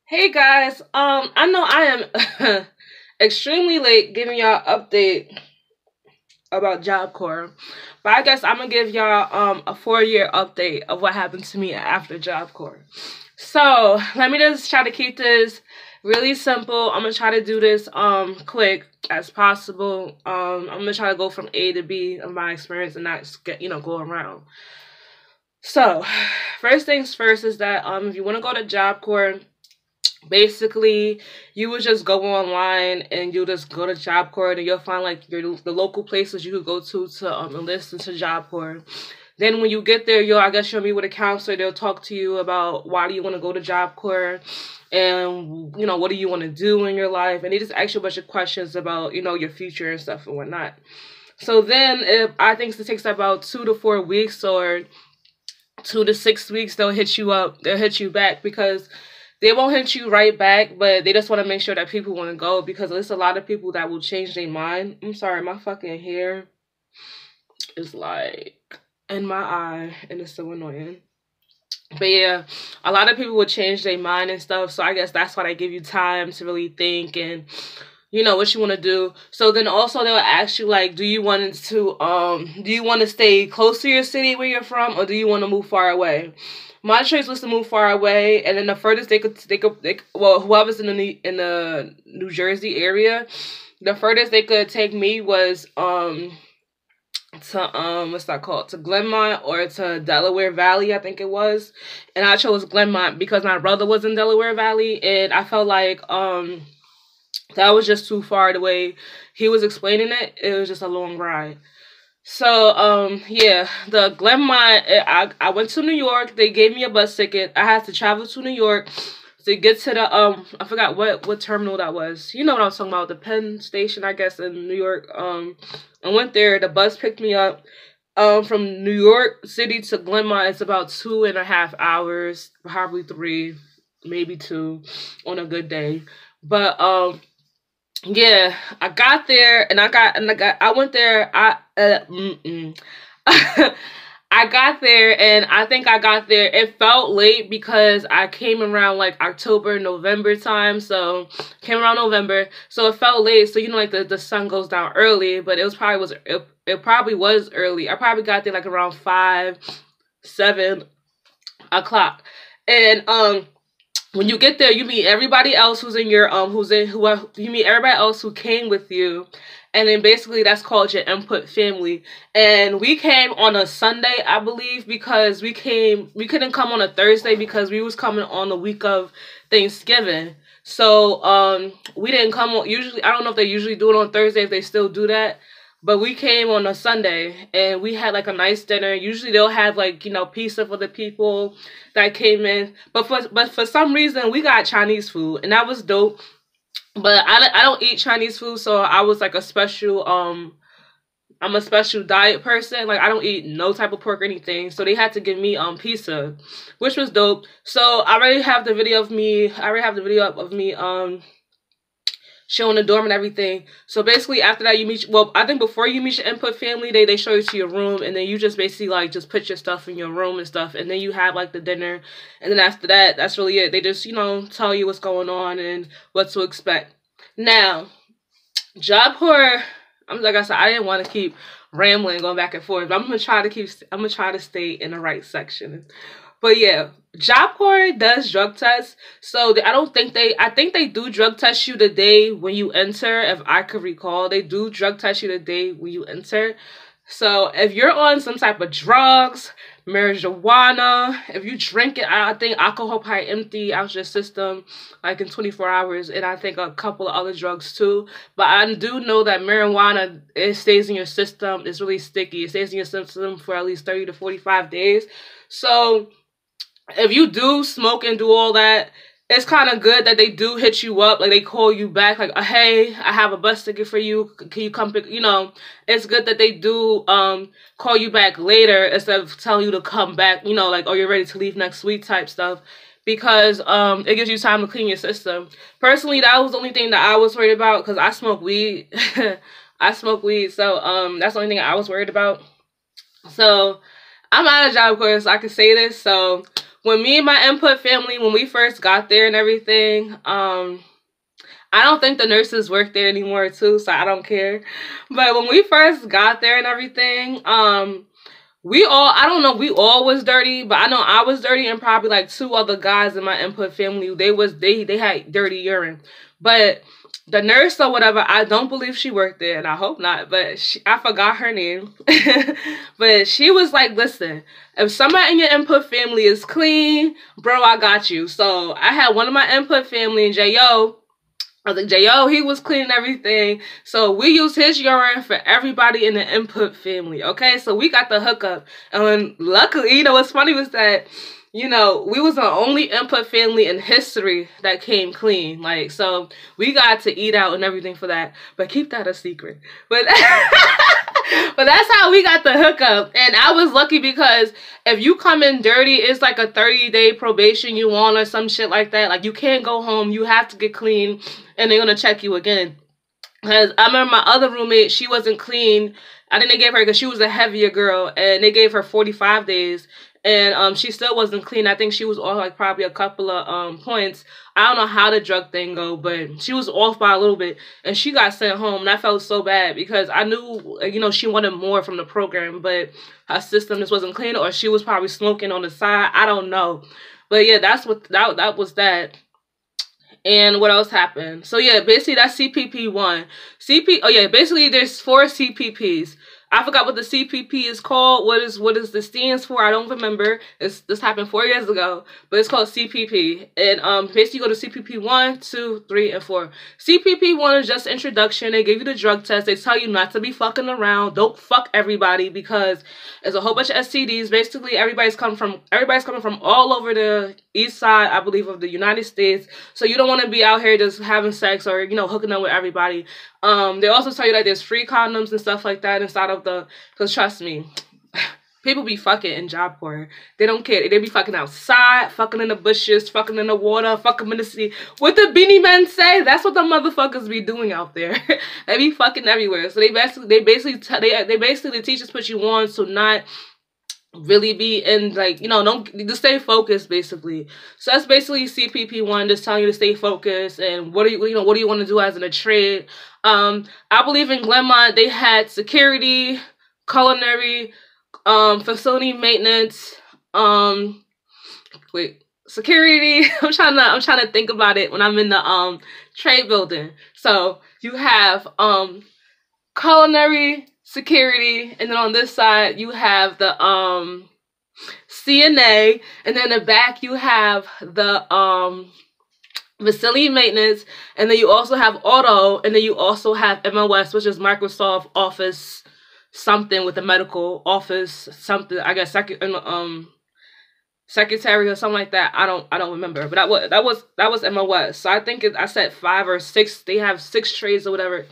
Hey guys, I know I am extremely late giving y'all update about Job Corps, but I guess I'm gonna give y'all a 4-year update of what happened to me after Job Corps. So let me just try to keep this really simple. I'm gonna try to do this quick as possible. I'm gonna try to go from A to B of my experience and not get go around. So first things first is that if you want to go to Job Corps, basically you would just go online and you just go to Job Corps and you'll find like the local places you could go to enlist into Job Corps. Then when you get there, you'll meet with a counselor. They'll talk to you about why do you want to go to Job Corps, and what do you want to do in your life, and they just ask you a bunch of questions about your future and stuff and whatnot. So then I think it takes about 2 to 4 weeks or 2 to 6 weeks, they'll hit you back, because they won't hit you right back, but they just want to make sure that people want to go, because there's a lot of people that will change their mind. I'm sorry, my fucking hair is like in my eye and it's so annoying. But yeah, a lot of people will change their mind and stuff, so I guess that's why they give you time to really think and what you want to do. So then also they'll ask you like, do you want to stay close to your city where you're from, or do you want to move far away? My choice was to move far away, and then the furthest whoever's in the New Jersey area, the furthest they could take me was to what's that called, to Glenmont or to Delaware Valley, I think it was. And I chose Glenmont because my brother was in Delaware Valley, and I felt like that was just too far the way he was explaining it. It was just a long ride. So, yeah, the Glenmont, I went to New York. They gave me a bus ticket. I had to travel to New York to get to the, I forgot what terminal that was. You know what I was talking about, the Penn Station, I guess, in New York. I went there. The bus picked me up. From New York City to Glenmont, it's about 2.5 hours, probably 3, maybe 2 on a good day. But, yeah, I got there, and I went there, I got there, and I think I got there, it felt late because I came around like October, November time, so came around November, so it felt late, so like the sun goes down early, but it probably was early. I probably got there like around 5, 7 o'clock, and when you get there, you meet everybody else who's in your you meet everybody else who came with you, and then basically that's called your input family. And we came on a Sunday, I believe, because we couldn't come on a Thursday because we was coming on the week of Thanksgiving. So we didn't come on, usually, I don't know if they usually do it on Thursday, if they still do that. But we came on a Sunday, and we had like a nice dinner. Usually they'll have like, pizza for the people that came in. But for some reason, we got Chinese food, and that was dope. But I don't eat Chinese food, so I was like I'm a special diet person. Like, I don't eat no type of pork or anything. So they had to give me pizza, which was dope. So I already have the video of me. Showing the dorm and everything. So basically after that I think before you meet your input family, they show you to your room, and then you just basically like just put your stuff in your room and stuff, and then you have like the dinner, and then after that, that's really it. They just tell you what's going on and what to expect. Now, Job Corps, like I said, I didn't want to keep rambling, going back and forth, but I'm gonna try to stay in the right section. But yeah, Job Corps does drug tests. So I think they do drug test you the day when you enter. If I could recall, they do drug test you the day when you enter. So if you're on some type of drugs, marijuana, if you drink it, I think alcohol probably empty out your system like in 24 hours. And I think a couple of other drugs too. But I do know that marijuana, it stays in your system. It's really sticky. It stays in your system for at least 30 to 45 days. So if you do smoke and do all that, it's kind of good that they do hit you up. Like, they call you back, like, hey, I have a bus ticket for you. Can you come pick, it's good that they do call you back later instead of telling you to come back, like, oh, you're ready to leave next week type stuff. Because it gives you time to clean your system. Personally, that was the only thing that I was worried about, because I smoke weed. I smoke weed, so that's the only thing I was worried about. So I'm out of Job Corps, so I can say this. So when me and my input family, when we first got there and everything, I don't think the nurses work there anymore too, so I don't care. But when we first got there and everything, I don't know, we all was dirty, but I know I was dirty and probably like 2 other guys in my input family, they had dirty urine. But the nurse or whatever, I don't believe she worked there, and I hope not, but I forgot her name. But she was like, listen, if somebody in your input family is clean, bro, I got you. So I had one of my input family, J.O., I was like, J.O., he was cleaning everything. So we used his urine for everybody in the input family, okay? So we got the hookup. And luckily, you know, what's funny was that, you know, we was the only input family in history that came clean. Like, so we got to eat out and everything for that. But keep that a secret. But but that's how we got the hookup. And I was lucky because if you come in dirty, it's like a 30-day probation you on or some shit like that. Like, you can't go home. You have to get clean, and they're going to check you again. Because I remember my other roommate, she wasn't clean. I think they gave her, because she was a heavier girl, and they gave her 45 days. And she still wasn't clean. I think she was off like probably a couple of points. I don't know how the drug thing go, but she was off by a little bit. And she got sent home. And I felt so bad because I knew, you know, she wanted more from the program. But her system just wasn't clean, or she was probably smoking on the side. I don't know. But yeah, that was that. And what else happened? So yeah, basically that's CPP 1. Oh yeah, basically there's 4 CPPs. I forgot what the CPP is called. What is the stands for? I don't remember. This happened 4 years ago, but it's called CPP. And basically you go to CPP 1, 2, 3, and 4. CPP 1 is just introduction. They give you the drug test. They tell you not to be fucking around. Don't fuck everybody, because there's a whole bunch of STDs. Basically everybody's coming from all over the east side, I believe, of the United States. So you don't want to be out here just having sex or, you know, hooking up with everybody. They also tell you that there's free condoms and stuff like that inside of the, because trust me, people be fucking in Job Corps. They don't care. They be fucking outside, fucking in the bushes, fucking in the water, fucking in the sea. What the Beanie Men say? That's what the motherfuckers be doing out there. They be fucking everywhere. So they basically the teachers put you on to not really be in, like, you know, don't just stay focused, basically. So that's basically CPP 1, just telling you to stay focused and what do you want to do as in a trade. I believe in Glenmont they had security, culinary, facility maintenance, security. I'm trying to think about it when I'm in the trade building. So you have culinary, security, and then on this side you have the CNA, and then in the back you have the facility maintenance, and then you also have auto, and then you also have MOS, which is Microsoft Office something with the medical office something, I guess, secretary or something like that. I don't remember, but that was MOS. So I think I said 5 or 6. They have 6 trades or whatever.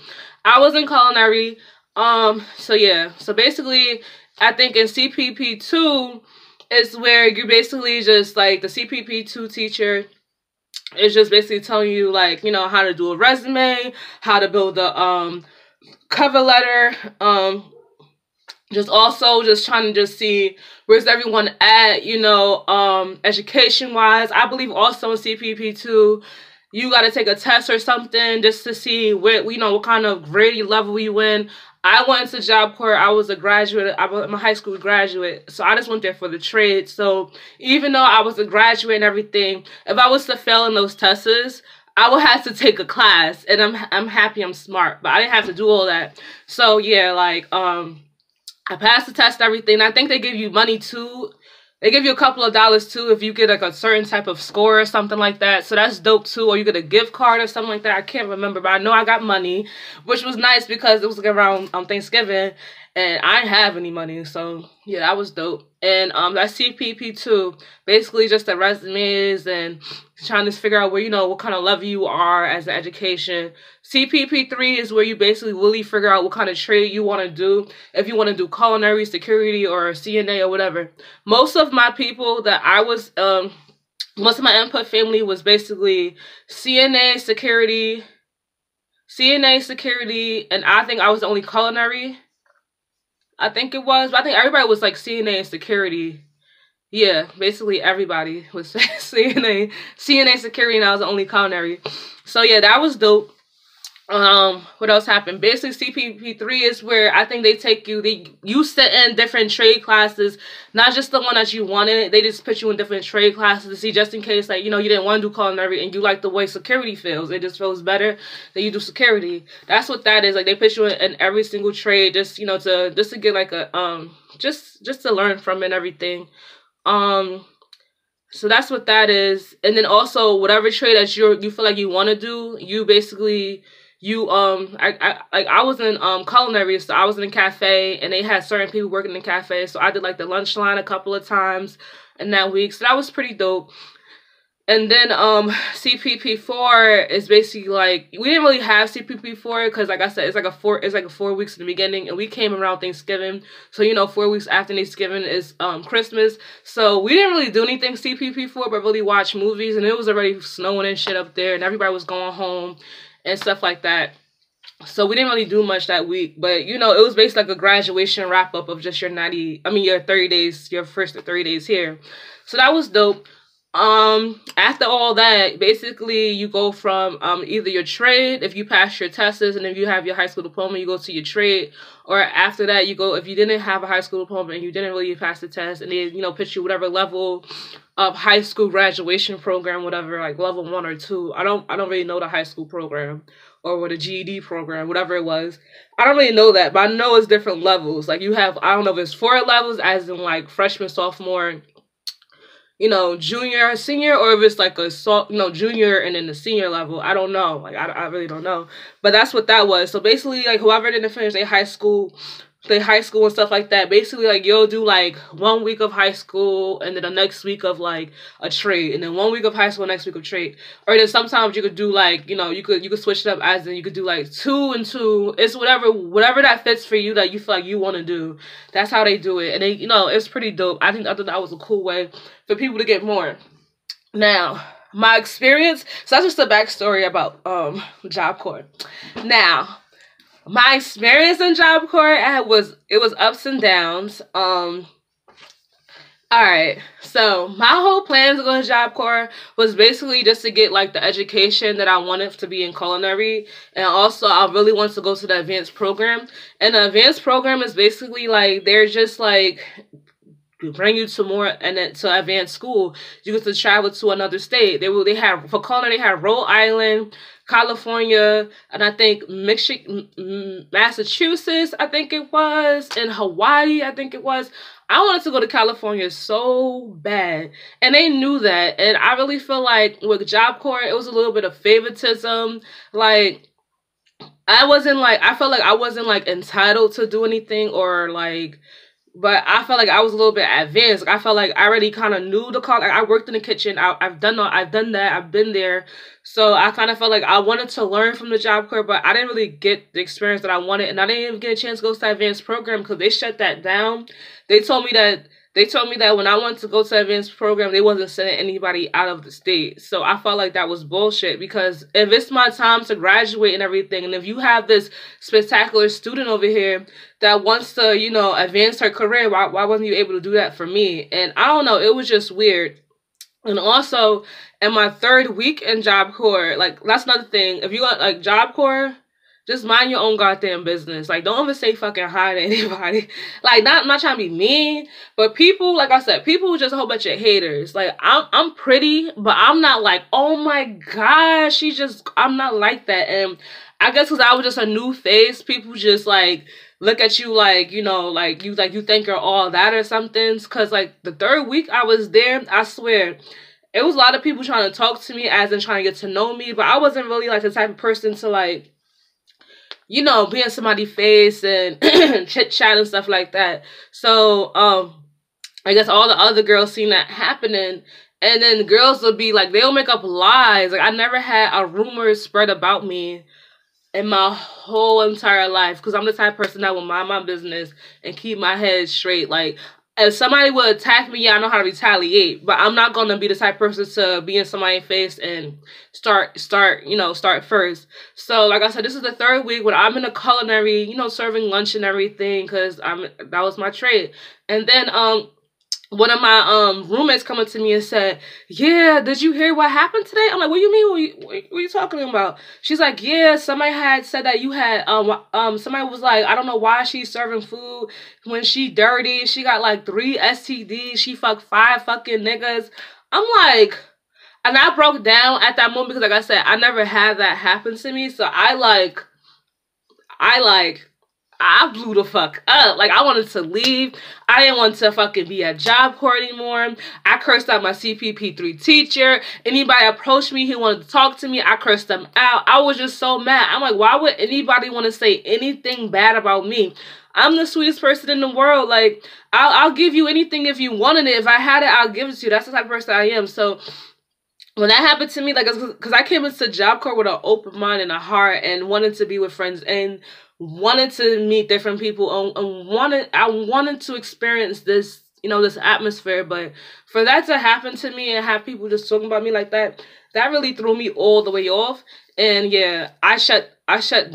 I was in culinary. So yeah, so basically I think in CPP 2 is where you basically just, like, the CPP 2 teacher is just basically telling you, like, you know, how to do a resume, how to build a cover letter, just trying to just see where's everyone at, you know, education wise. I believe also in CPP 2 you got to take a test or something just to see where, you know, what kind of grade level you in. I went into Job Corps. I was a graduate. I'm a high school graduate. So I just went there for the trade. So even though I was a graduate and everything, if I was to fail in those tests, I would have to take a class. And I'm happy I'm smart. But I didn't have to do all that. So yeah, like, I passed the test and everything. I think they give you money too. They give you a couple of dollars too if you get, like, a certain type of score or something like that. So that's dope too. Or you get a gift card or something like that. I can't remember, but I know I got money, which was nice because it was, like, around Thanksgiving and I didn't have any money. So yeah, that was dope. And that CPP 2, basically just the resumes and trying to figure out where, you know, what kind of level you are as an education. CPP 3 is where you basically really figure out what kind of trade you want to do. If you want to do culinary, security, or CNA or whatever. Most of my people that I was, most of my input family was basically CNA, security, and I think I was the only culinary. I think it was, but I think everybody was like CNA and security. Yeah, basically everybody was CNA security, and I was the only culinary. So yeah, that was dope. What else happened? Basically, CPP3 is where I think they take you, you sit in different trade classes, not just the one that you wanted. They just put you in different trade classes to see, just in case, like, you know, you didn't want to do culinary and you like the way security feels. It just feels better that you do security. That's what that is. Like, they put you in every single trade, just, you know, to get like a just to learn from it and everything. Um, so that's what that is. And then also whatever trade that you feel like you want to do, you basically I was in culinary, so I was in a cafe and they had certain people working in the cafe. So I did like the lunch line a couple of times in that week. So that was pretty dope. And then CPP4 is basically like, we didn't really have CPP4 because, like I said, it's like 4 weeks in the beginning, and we came around Thanksgiving. So, you know, 4 weeks after Thanksgiving is Christmas. So we didn't really do anything CPP4 but really watch movies, and it was already snowing and shit up there, and everybody was going home and stuff like that. So we didn't really do much that week, but you know, it was basically like a graduation wrap up of just your 30 days, your first 30 days here. So that was dope. After all that, basically you go from either your trade, if you pass your tests, and if you have your high school diploma, you go to your trade. Or after that, you go, if you didn't have a high school diploma and you didn't really pass the test, and they, you know, put you whatever level of high school graduation program, whatever, like level 1 or 2. I don't really know the high school program or what a GED program, whatever it was. I don't really know that, but I know it's different levels. Like you have, I don't know if it's 4 levels, as in like freshman, sophomore, you know, junior, senior, or if it's like a junior and then the senior level. I don't know. Like, I really don't know. But that's what that was. So basically, like, whoever didn't finish their high school and stuff like that, basically, like, you'll do, like, 1 week of high school and then the next week of, like, a trade. And then 1 week of high school, next week of trade. Or then sometimes you could do, like, you know, you could switch it up, as in you could do, like, 2 and 2. It's whatever that fits for you that you feel like you want to do. That's how they do it. And they, you know, it's pretty dope. I thought that was a cool way for people to get more. Now, my experience, so that's just a backstory about Job Corps. Now, my experience in Job Corps, it was ups and downs. Alright, so my whole plan to go to Job Corps was basically just to get like the education that I wanted to be in culinary, and also I really wanted to go to the advanced program. And the advanced program is basically like, they're just like bring you to more, and then to advanced school, you get to travel to another state. They had, for culinary, they had Rhode Island, California, and I think Massachusetts, I think it was, and Hawaii, I think it was. I wanted to go to California so bad, and they knew that. And I really feel like with Job Corps, it was a little bit of favoritism. Like, I felt like I wasn't like entitled to do anything, or like, but I felt like I was a little bit advanced. Like, I felt like I already kind of knew the call. Like, I worked in the kitchen. I've done that. I've been there. So I kind of felt like I wanted to learn from the Job Corps, but I didn't really get the experience that I wanted. And I didn't even get a chance to go to the advanced program because they shut that down. They told me that when I wanted to go to the advanced program, they wasn't sending anybody out of the state. So I felt like that was bullshit, because if it's my time to graduate and everything, and if you have this spectacular student over here that wants to, you know, advance her career, why wasn't you able to do that for me? And I don't know, it was just weird. And also, in my 3rd week in Job Corps, like, that's another thing. If you got, like, Job Corps, just mind your own goddamn business. Like, don't ever say fucking hi to anybody. Like, I'm not trying to be mean, but people, like I said, people just a whole bunch of haters. Like, I'm pretty, but I'm not like, oh my gosh, I'm not like that. And I guess because I was just a new face, people just, like, look at you like, you know, like you think you're all that or something. Because, like, the 3rd week I was there, I swear, it was a lot of people trying to talk to me, as in trying to get to know me, but I wasn't really, like, the type of person to, like, you know, be in somebody's face and chit-chat and stuff like that. So, I guess all the other girls seen that happening, and then the girls will be like, they'll make up lies. Like, I never had a rumor spread about me in my whole entire life, because I'm the type of person that will mind my business and keep my head straight. Like, if somebody would attack me, yeah, I know how to retaliate, but I'm not going to be the type of person to be in somebody's face and start first. So, like I said, this is the 3rd week when I'm in a culinary, you know, serving lunch and everything, because that was my trade. And then, one of my roommates coming to me and said, yeah, did you hear what happened today? I'm like, what do you mean? What are you talking about? She's like, yeah, somebody had said that you had, somebody was like, I don't know why she's serving food when she dirty. She got like 3 STDs. She fucked 5 fucking niggas. I'm like, and I broke down at that moment because like I said, I never had that happen to me. So I blew the fuck up. Like, I wanted to leave. I didn't want to fucking be at Job Corps anymore. I cursed out my CPP3 teacher. Anybody approached me who wanted to talk to me, I cursed them out. I was just so mad. I'm like, why would anybody want to say anything bad about me? I'm the sweetest person in the world. Like, I'll give you anything if you wanted it. If I had it, I'll give it to you. That's the type of person I am. So when that happened to me, like, because I came into Job Corps with an open mind and a heart and wanted to be with friends and wanted to meet different people and I wanted to experience this, you know, this atmosphere. But for that to happen to me and have people just talking about me like that, that really threw me all the way off. And yeah, I shut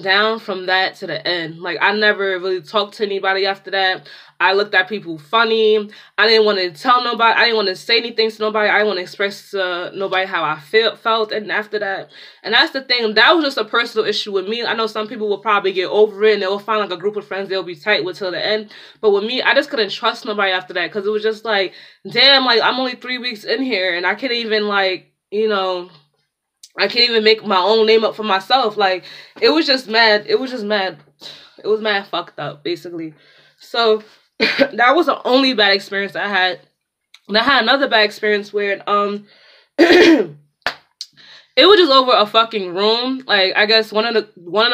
down from that to the end. Like, I never really talked to anybody after that. I looked at people funny. I didn't want to tell nobody. I didn't want to say anything to nobody. I didn't want to express to nobody how I felt. And after that, and that's the thing. That was just a personal issue with me. I know some people will probably get over it and they'll find like a group of friends they'll be tight with till the end. But with me, I just couldn't trust nobody after that because it was just like, damn, like, I'm only 3 weeks in here and I can't even, like, you know, I can't even make my own name up for myself. Like, it was just mad. It was just mad. It was mad fucked up, basically. So that was the only bad experience I had. And I had another bad experience where it was just over a fucking room. Like, I guess one of the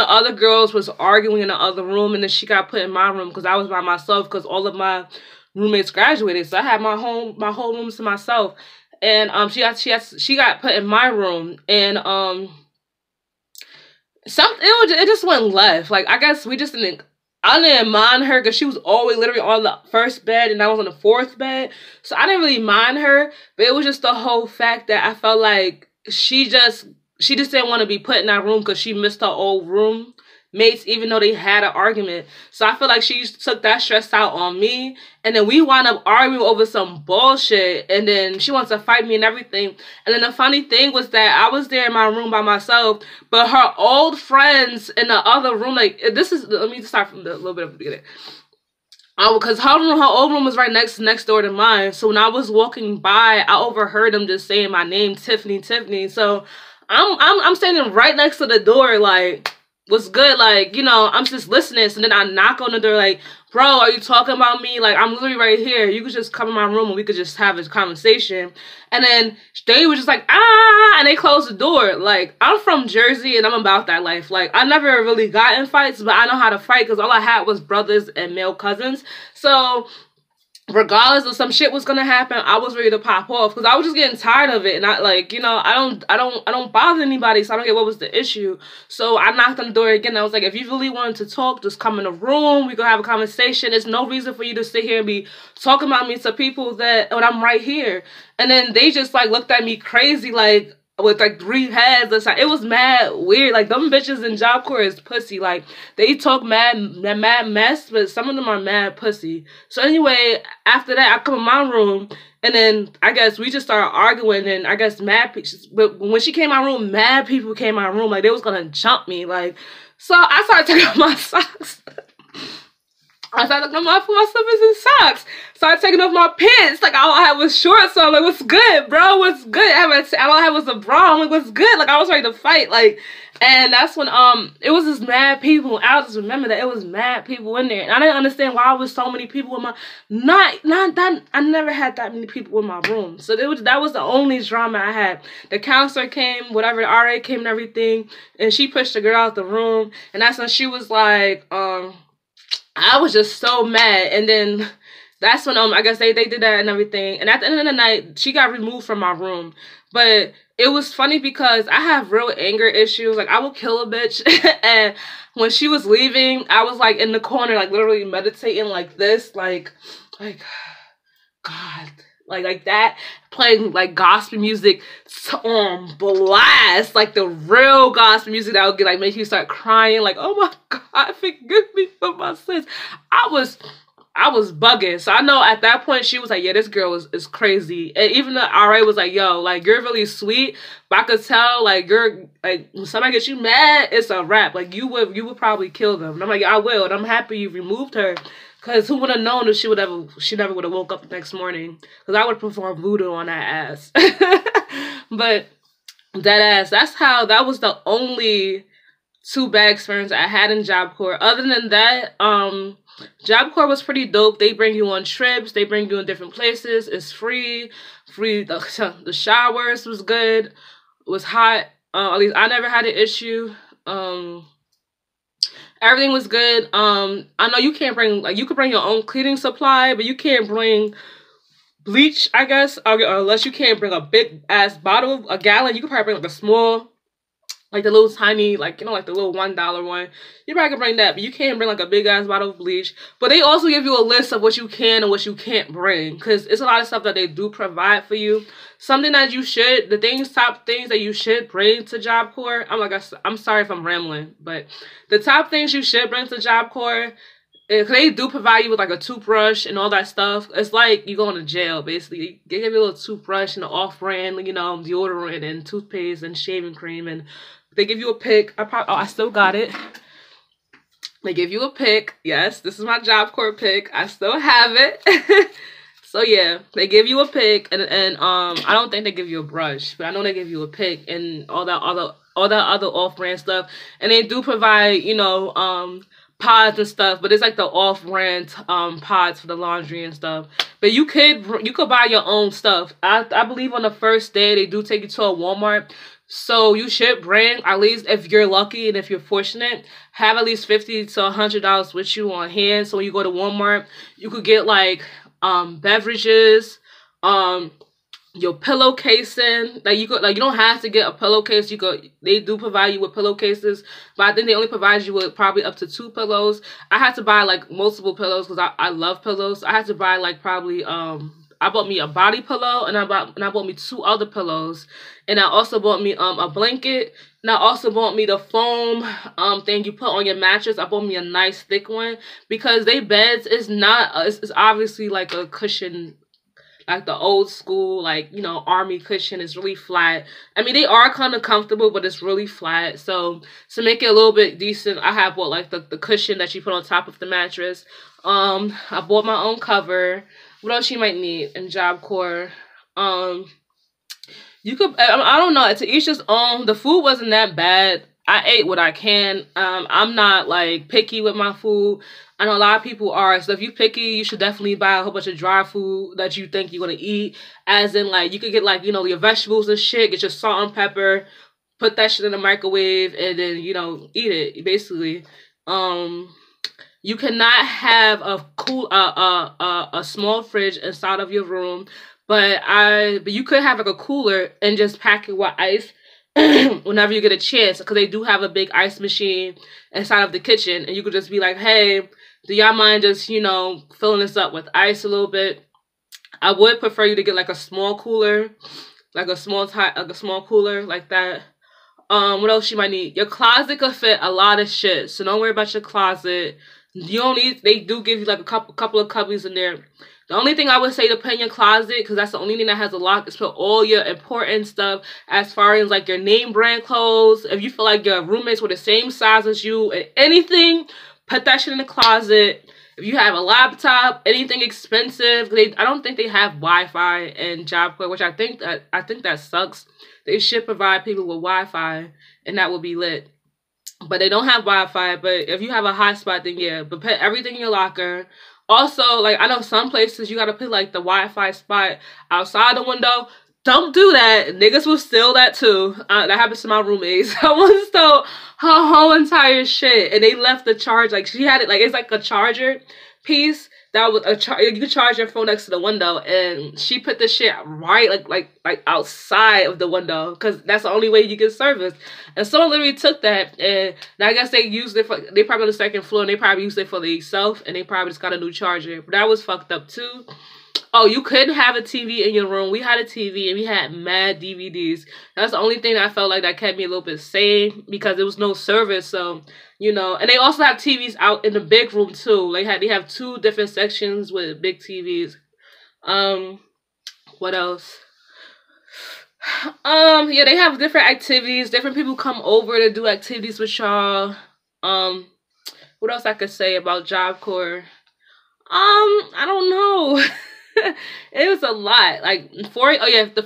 other girls was arguing in the other room, and then she got put in my room because I was by myself because all of my roommates graduated. So I had my whole room to myself. And she got put in my room, and it just went left. Like, I guess I didn't mind her because she was always literally on the first bed and I was on the 4th bed. So I didn't really mind her, but it was just the whole fact that I felt like she just didn't want to be put in that room because she missed her old roommates, even though they had an argument. So I feel like she took that stress out on me, and then we wound up arguing over some bullshit, and then she wants to fight me and everything. And then the funny thing was that I was there in my room by myself, but her old friends in the other room, like, let me start from a little bit of the beginning. Because her old room was right next door to mine. So when I was walking by, I overheard them just saying my name, Tiffany. So I'm standing right next to the door, like, what's good? Like, you know, I'm just listening. So then I knock on the door, like, bro, are you talking about me? Like, I'm literally right here. You could just come in my room and we could just have this conversation. And then they were just like, ah, and they closed the door. Like, I'm from Jersey and I'm about that life. Like, I never really got in fights, but I know how to fight because all I had was brothers and male cousins. So regardless of some shit was gonna happen, I was ready to pop off because I was just getting tired of it. And I, like, you know, I don't bother anybody, so I don't get what was the issue. So I knocked on the door again. I was like, if you really wanted to talk, just come in the room. We could have a conversation. There's no reason for you to sit here and be talking about me to people when I'm right here. And then they just, like, looked at me crazy, like, with, like, 3 heads. It was mad weird. Like, them bitches in Job Corps is pussy. Like, they talk mad mess, but some of them are mad pussy. So anyway, after that, I come in my room, and then I guess we just started arguing, and I guess but when she came in my room, mad people came in my room. Like, they was gonna jump me. Like, so I started taking off my socks. I started looking at my slippers and socks. Started taking off my pants. Like, all I had was shorts. So I'm like, what's good, bro? What's good? All I had was a bra. I'm like, what's good? Like, I was ready to fight. Like, and that's when it was just mad people. I just remember that it was mad people in there. And I didn't understand why there was so many people in my I never had that many people in my room. So that was the only drama I had. The counselor came, whatever, the RA came and everything, and she pushed the girl out the room. And that's when she was like, I was just so mad. And then that's when I guess they did that and everything. And at the end of the night, she got removed from my room. But it was funny because I have real anger issues. Like, I will kill a bitch. And when she was leaving, I was, like, in the corner, like, literally meditating like this. Like, God. Like that. Playing, like, gospel music on blast. Like, the real gospel music that would get, like, make you start crying. Like, oh, my God, forgive me for my sins. I was I was bugging. So I know at that point she was like, yeah, this girl is crazy. And even the RA was like, yo, like, you're really sweet, but I could tell, like, you're, like, when somebody gets you mad, it's a wrap. Like, you would probably kill them. And I'm like, yeah, I will. And I'm happy you removed her. Because who would have known that she never would have woke up the next morning. Because I would perform voodoo on that ass. But that was the only 2 bad experience I had in Job Corps. Other than that, Job Corps was pretty dope. They bring you on trips. They bring you in different places. It's free. The showers was good. It was hot. At least I never had an issue. Everything was good. I know you can't bring, like, you could bring your own cleaning supply, but you can't bring bleach, I guess, or unless you can't bring a big ass bottle, a gallon. You could probably bring like a small, like the little tiny, like, you know, like the little $1 one. You probably can bring that, but you can't bring like a big ass bottle of bleach. But they also give you a list of what you can and what you can't bring, because it's a lot of stuff that they do provide for you. Something that you should, top things that you should bring to Job Corps. I'm sorry if I'm rambling, but the top things you should bring to Job Corps, they do provide you with like a toothbrush and all that stuff. It's like you going to jail, basically. They give you a little toothbrush and an off-brand, you know, deodorant and toothpaste and shaving cream, and they give you a pick. I still got it. They give you a pick. Yes, this is my Job Corps pick. I still have it. So yeah, they give you a pick, and I don't think they give you a brush, but I know they give you a pick and all that other off-brand stuff. And they do provide, you know, pods and stuff, but it's like the off-brand pods for the laundry and stuff. But you could buy your own stuff. I believe on the first day they do take you to a Walmart. So you should bring, at least if you're lucky and if you're fortunate, have at least $50 to $100 with you on hand. So when you go to Walmart, you could get like beverages, your pillowcasing. Like you don't have to get a pillowcase. They do provide you with pillowcases, but I think they only provide you with probably up to 2 pillows. I had to buy like multiple pillows because I love pillows. I had to buy like probably I bought me a body pillow, and I bought me 2 other pillows, and I also bought me a blanket, and I also bought me the foam thing you put on your mattress. I bought me a nice thick one because they beds is not it's obviously like a cushion, like the old school, like, you know, army cushion. Is really flat. I mean, they are kind of comfortable, but it's really flat. So to make it a little bit decent, I have bought like the cushion that you put on top of the mattress. I bought my own cover. What else you might need in Job Corps? You could, I don't know, to each his own. The food wasn't that bad. I ate what I can. I'm not like picky with my food. I know a lot of people are. So if you're picky, you should definitely buy a whole bunch of dry food that you think you're going to eat. As in, like, you could get, like, you know, your vegetables and shit. Get your salt and pepper. Put that shit in the microwave. And then, you know, eat it, basically. You cannot have a small fridge inside of your room. But you could have, like, a cooler and just pack it with ice whenever you get a chance, because they do have a big ice machine inside of the kitchen, and you could just be like, hey, do y'all mind just, you know, filling this up with ice a little bit? I would prefer you to get like a small cooler, like a small cooler like that. What else you might need? Your closet could fit a lot of shit, so don't worry about your closet. You don't need, they do give you like a couple of cubbies in there. The only thing I would say to put in your closet, because that's the only thing that has a lock, is put all your important stuff as far as like your name brand clothes. If you feel like your roommates were the same size as you and anything, put that shit in the closet. If you have a laptop, anything expensive, I don't think they have Wi-Fi in Job Corps, which I think that sucks. They should provide people with Wi-Fi, and that would be lit. But they don't have Wi-Fi. But if you have a hotspot, then yeah. But put everything in your locker. Also, like, I know some places you gotta put, like, the Wi-Fi spot outside the window. Don't do that. Niggas will steal that, too. That happens to my roommate. Someone stole her whole entire shit, and they left the charge. Like, she had it, like, it's like a charger piece that was you could charge your phone next to the window, and she put the shit right, like outside of the window, because that's the only way you get service. And someone literally took that, and I guess they used it for, they probably on the second floor, and they probably used it for themselves, and they probably just got a new charger. But that was fucked up too. Oh, you couldn't have a TV in your room. We had a TV and we had mad DVDs. That's the only thing I felt like that kept me a little bit sane because there was no service. So, you know, and they also have TVs out in the big room too. They have 2 different sections with big TVs. What else? Yeah, they have different activities. Different people come over to do activities with y'all. What else I could say about Job Corps? I don't know. It was a lot. Like the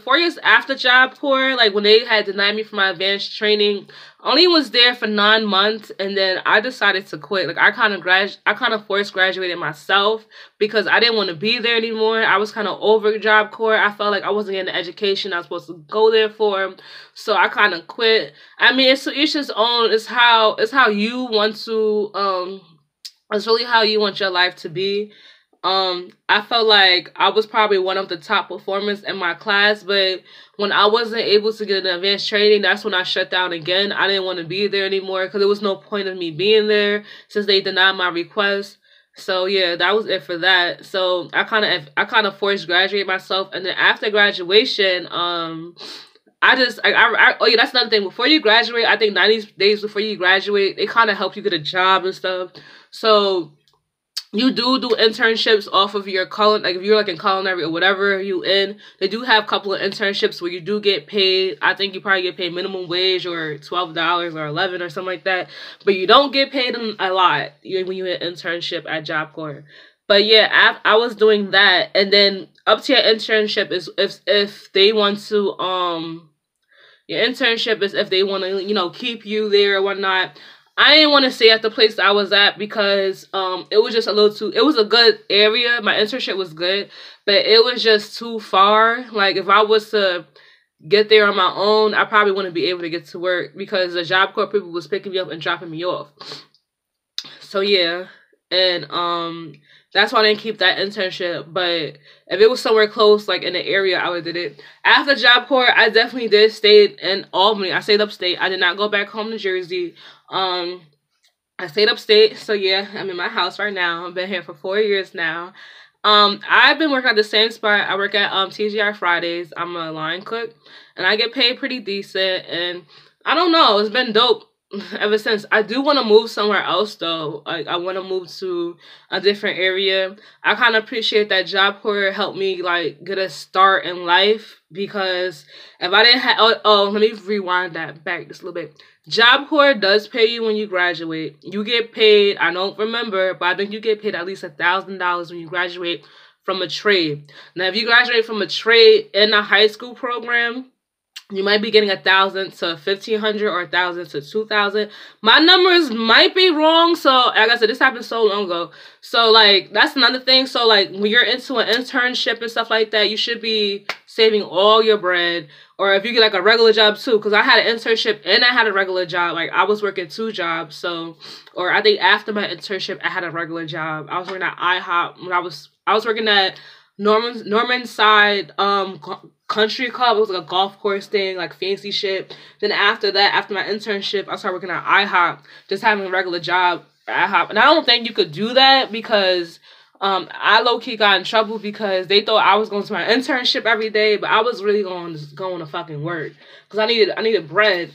4 years after Job Corps, like when they had denied me for my advanced training, I only was there for 9 months, and then I decided to quit. Like I kind of forced graduated myself because I didn't want to be there anymore. I was kind of over Job Corps. I felt like I wasn't getting the education I was supposed to go there for, so I kind of quit. I mean, it's each his own. It's how you want to. It's really how you want your life to be. I felt like I was probably one of the top performers in my class, but when I wasn't able to get an advanced training, that's when I shut down again. I didn't want to be there anymore because there was no point of me being there since they denied my request. So yeah, that was it for that. So I kind of forced graduate myself, and then after graduation, oh yeah, that's another thing. Before you graduate, I think 90 days before you graduate, they kind of help you get a job and stuff. So you do internships off of your like if you're like in culinary or whatever you in, they do have a couple of internships where you do get paid. I think you probably get paid minimum wage or $12 or $11 or something like that, but you don't get paid a lot when you hit internship at Job Corps. But yeah, I was doing that, and then up to your internship is if they want to your internship is if they want to, you know, keep you there or whatnot. I didn't want to stay at the place I was at because it was just a little too, it was a good area. My internship was good, but it was just too far. Like if I was to get there on my own, I probably wouldn't be able to get to work because the Job Corps people was picking me up and dropping me off. So yeah, and that's why I didn't keep that internship. But if it was somewhere close, like in the area, I would have did it. After Job Corps, I definitely did stay in Albany. I stayed upstate. I did not go back home to Jersey. I stayed upstate. So yeah, I'm in my house right now. I've been here for 4 years now. I've been working at the same spot. I work at TGI Fridays. I'm a line cook, and I get paid pretty decent. And I don't know, it's been dope ever since. I do want to move somewhere else though. Like I want to move to a different area. I kind of appreciate that Job Corps helped me like get a start in life, because if I didn't have let me rewind that back just a little bit. Job Corps does pay you when you graduate. You get paid, I don't remember, but I think you get paid at least $1,000 when you graduate from a trade. Now if you graduate from a trade in a high school program, you might be getting $1,000 to $1,500 or $1,000 to $2,000. My numbers might be wrong. So like I said, this happened so long ago. So like that's another thing. So like when you're into an internship and stuff like that, you should be saving all your bread. Or if you get like a regular job too, because I had an internship and I had a regular job. Like I was working 2 jobs. So, or I think after my internship, I had a regular job. I was working at IHOP when I was working at Norman Side Country Club. It was like a golf course thing, like fancy shit. Then after that, after my internship, I started working at IHOP, just having a regular job at IHOP. And I don't think you could do that because I low-key got in trouble because they thought I was going to my internship every day, but I was really going to fucking work because I needed bread.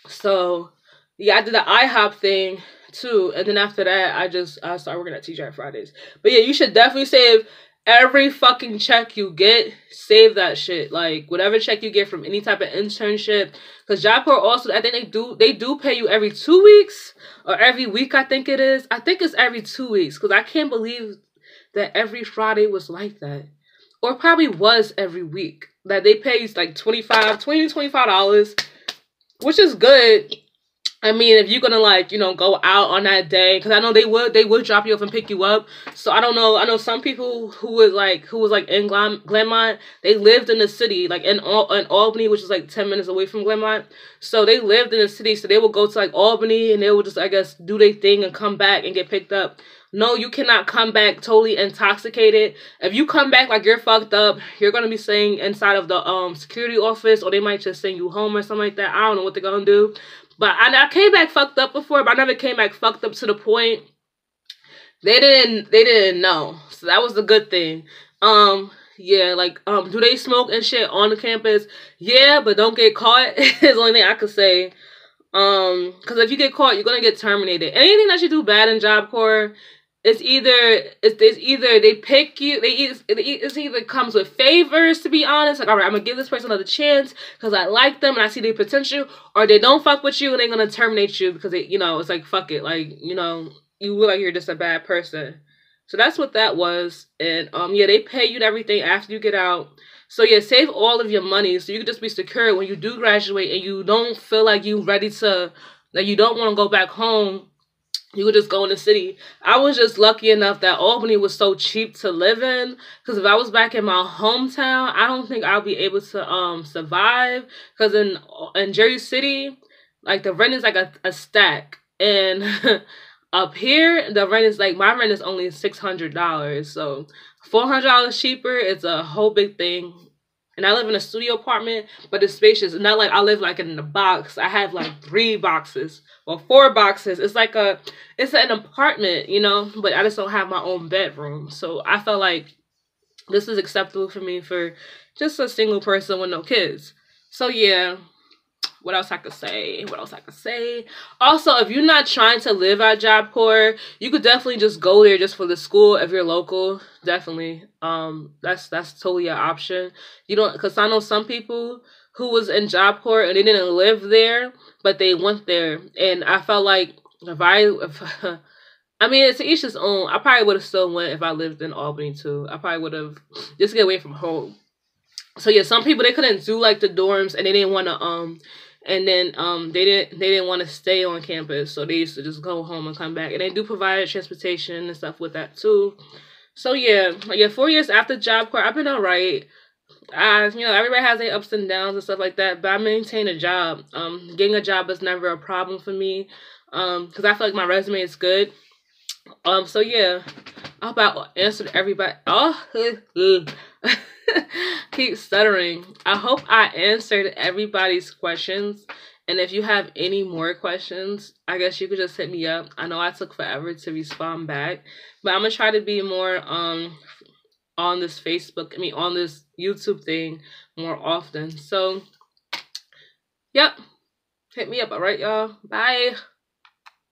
So yeah, I did the IHOP thing too, and then after that, I started working at TGI Fridays. But yeah, you should definitely save every fucking check you get. Save that shit. Like whatever check you get from any type of internship, because Job Corps also, I think they do pay you every 2 weeks or every week. I think it is. I think it's every 2 weeks, because I can't believe that every Friday was like that, or probably was every week that they pay you like $25, which is good. I mean, if you're gonna like, you know, go out on that day, because I know they would drop you off and pick you up. So I don't know. I know some people who was like in Glenmont, they lived in the city, like in Albany, which is like 10 minutes away from Glenmont. So they lived in the city, so they would go to like Albany and they would just, I guess, do their thing and come back and get picked up. No, you cannot come back totally intoxicated. If you come back like you're fucked up, you're gonna be staying inside of the security office, or they might just send you home or something like that. I don't know what they're gonna do. But I came back fucked up before, but I never came back fucked up to the point they didn't know. So that was the good thing. Yeah, like, do they smoke and shit on the campus? Yeah, but don't get caught is the only thing I could say. Because if you get caught, you're gonna get terminated. Anything that you do bad in Job Corps, it's either they pick you, it's either comes with favors, to be honest, like, all right, I'm gonna give this person another chance because I like them and I see their potential, or they don't fuck with you and they're gonna terminate you because it's like, fuck it, like, you look like you're just a bad person. So that's what that was. And yeah, they pay you everything after you get out. So yeah, save all of your money so you can just be secure when you do graduate and you don't feel like you ready to, like, you don't want to go back home. You could just go in the city. I was just lucky enough that Albany was so cheap to live in. Because if I was back in my hometown, I don't think I'll be able to survive. Because in Jersey City, like, the rent is like a stack. And up here, the rent is like, my rent is only $600. So $400 cheaper. It's a whole big thing. And I live in a studio apartment, but it's spacious. It's not like I live like in a box. I have like 3 boxes or 4 boxes. It's like it's an apartment, but I just don't have my own bedroom. So I felt like this is acceptable for me for just a single person with no kids. So yeah. What else I could say? Also, if you're not trying to live at Job Corps, you could definitely just go there just for the school if you're local. Definitely. That's totally an option. You don't, because I know some people who was in Job Corps and they didn't live there, but they went there. And I felt like I mean, it's to each his own. I probably would have still went if I lived in Albany too. I probably would have just get away from home. So yeah, some people, they couldn't do like the dorms and they didn't want to and then they didn't want to stay on campus, so they used to just go home and come back. And they do provide transportation and stuff with that too. So yeah, 4 years after Job Corps, I've been alright. Everybody has their ups and downs and stuff like that, but I maintain a job. Getting a job is never a problem for me, because I feel like my resume is good. So yeah, I hope I answered everybody. Keep stuttering. I hope I answered everybody's questions. And if you have any more questions, I guess you could just hit me up. I know I took forever to respond back, but I'm gonna try to be more on this on this YouTube thing more often. So, yep. Hit me up, alright, y'all. Bye.